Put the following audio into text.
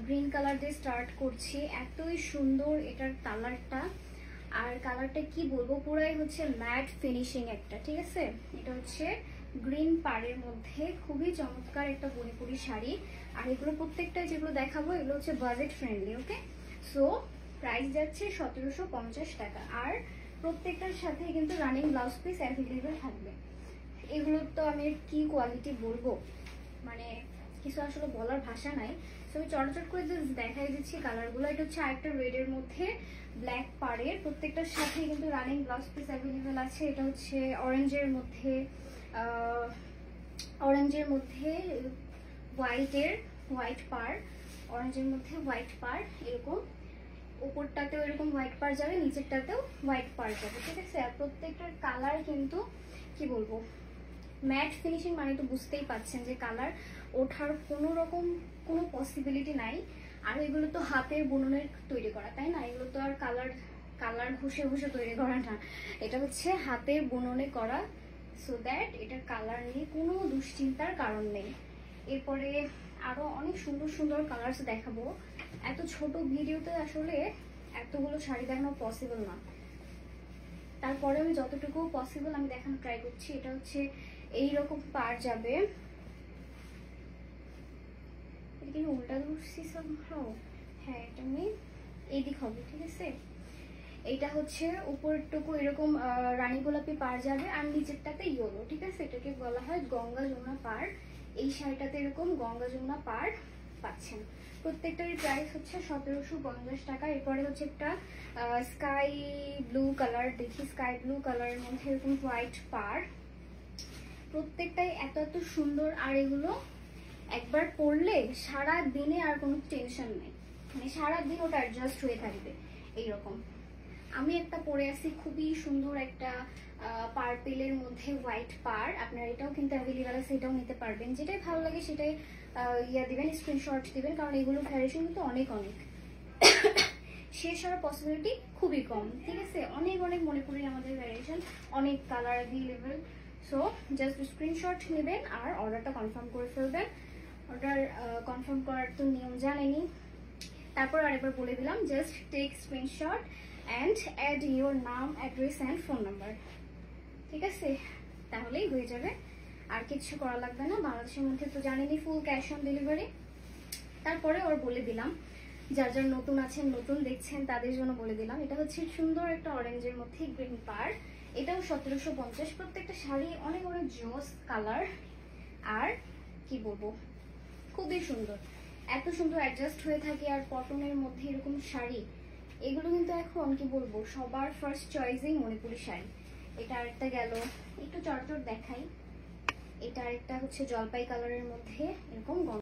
Green colour দিয়ে start করছি। এতই সুন্দর এটার কালারটা, আর কালারটা কি বলবো, পুরাই হচ্ছে ম্যাট ফিনিশিং একটা, ঠিক আছে। এটা হচ্ছে গ্রিন পাড়ের মধ্যে খুবই চমৎকার একটা মণিপুরি শাড়ি। আর এগুলো প্রত্যেকটা যেগুলো দেখাবো এগুলো হচ্ছে বাজেট ফ্রেন্ডলি, ওকে। সো প্রাইস যাচ্ছে 1750 টাকা। আর প্রত্যেকটার সাথে কিন্তু রানিং ব্লাউজ পিস অ্যাভেলেবেল থাকবে। এগুলোর তো আমি কি কোয়ালিটি বলবো, মানে কিছু আসলে বলার ভাষা নাই। তো আমি চটচট করে জাস্ট দেখাই দিচ্ছি কালারগুলো। এটা হচ্ছে আরেকটা রেডের মধ্যে ব্ল্যাক পাড়ের, প্রত্যেকটার সাথে কিন্তু রানিং ব্লাউজ পিস অ্যাভেলেবেল আছে। এটা হচ্ছে অরেঞ্জের মধ্যে হোয়াইট পাড়, অরেঞ্জের মধ্যে হোয়াইট পাড়, এরকম উপরটাতেও এরকম হোয়াইট পাড় যাবে, নিচেরটাতেও হোয়াইট পাড় যাবে, ঠিক আছে। আর প্রত্যেকটার কালার কিন্তু কি বলবো, ম্যাট ফিনিশিং মানে তো বুঝতেই পাচ্ছেন যে কালার ওঠার কোনো পসিবিলিটি নাই। আর এগুলো তো হাতের বুননের তৈরি করা, তাই না? এগুলো তো আর কালার ঘষে ঘষে তৈরি করা না, এটা হচ্ছে হাতের বুননে করা। সো দ্যাট এটার কালার নিয়ে কোনো দুশ্চিন্তার কারণ নেই। এরপরে আরো অনেক সুন্দর সুন্দর কালার্স দেখাবো। এত ছোট ভিডিওতে আসলে এতগুলো শাড়ি দেখানো পসিবল না, তারপরে আমি যতটুকু পসিবল আমি দেখানো ট্রাই করছি। এটা হচ্ছে এইরকম পার যাবে, এটা কি উল্টা ধরছি সামহাও, হ্যাঁ এটা আমি এইদিক হবে, ঠিক আছে। এইটা হচ্ছে উপরটুকু এরকম রানী গোলাপি পার যাবে, আর নিচেরটাতে ইয়েলো, ঠিক আছে। এটাকে বলা হয় গঙ্গা যমুনা পার। এই শাড়িটাতে এরকম গঙ্গা যমুনা পার পাচ্ছেন। প্রত্যেকটারই প্রাইস হচ্ছে 1750 টাকা। এরপরে হচ্ছে একটা স্কাই ব্লু কালার, দেখি স্কাই ব্লু কালারের মধ্যে এরকম হোয়াইট পার। প্রত্যেকটাই এত এত সুন্দর, আর এগুলো একবার পরলে সারা দিনে আর কোনো টেনশন নেই, মানে সারাদিন ওটা অ্যাডজাস্ট হয়ে থাকবে এইরকম। আমি একটা পরে আছি খুবই সুন্দর একটা পার্পেলের মধ্যে হোয়াইট পার, আপনারা এটাও কিন্তু অ্যাভেলেবেল আছে, এটাও নিতে পারবেন। যেটাই ভালো লাগে সেটাই দিবেন, স্ক্রিনশট দিবেন, কারণ এগুলো ভ্যারিয়েশন কিন্তু অনেক শেষ হওয়ার পসিবিলিটি খুবই কম, ঠিক আছে। অনেক মণিপুরি আমাদের ভ্যারিয়েশন, অনেক colour available. So just screenshot নেবেন আর অর্ডারটা কনফার্ম করে ফেলবেন। অর্ডার কনফার্ম করার তো নিয়ম জানেনি, তারপর আরেকবার বলে দিলাম, just take screenshot and add your নাম, অ্যাড্রেস অ্যান্ড ফোন নাম্বার, ঠিক আছে, তাহলেই হয়ে যাবে। আর কিছু করা লাগবে না। বাংলাদেশের মধ্যে তো জানেনই ফুল ক্যাশ অন ডেলিভারি। তারপরে ওর বলে দিলাম, যার যার নতুন আছেন, নতুন দেখছেন, তাদের জন্য বলে দিলাম, এটা হচ্ছে সুন্দর একটা অরেঞ্জের মধ্যে গ্রিন পার। এটাও 1750। প্রত্যেকটা শাড়ি অনেক জোস কালার, আর কি বলবো, খুবই সুন্দর, এত সুন্দর অ্যাডজাস্ট হয়ে থাকে। আর কটনের মধ্যে এরকম শাড়ি, এগুলো কিন্তু এখন কি বলবো সবার ফার্স্ট চয়েসই মণিপুরি শাড়ি। এটা আরেকটা গেল, একটু চটচট দেখাই। এটা আরেকটা হচ্ছে জলপাই কালারের মধ্যে এরকম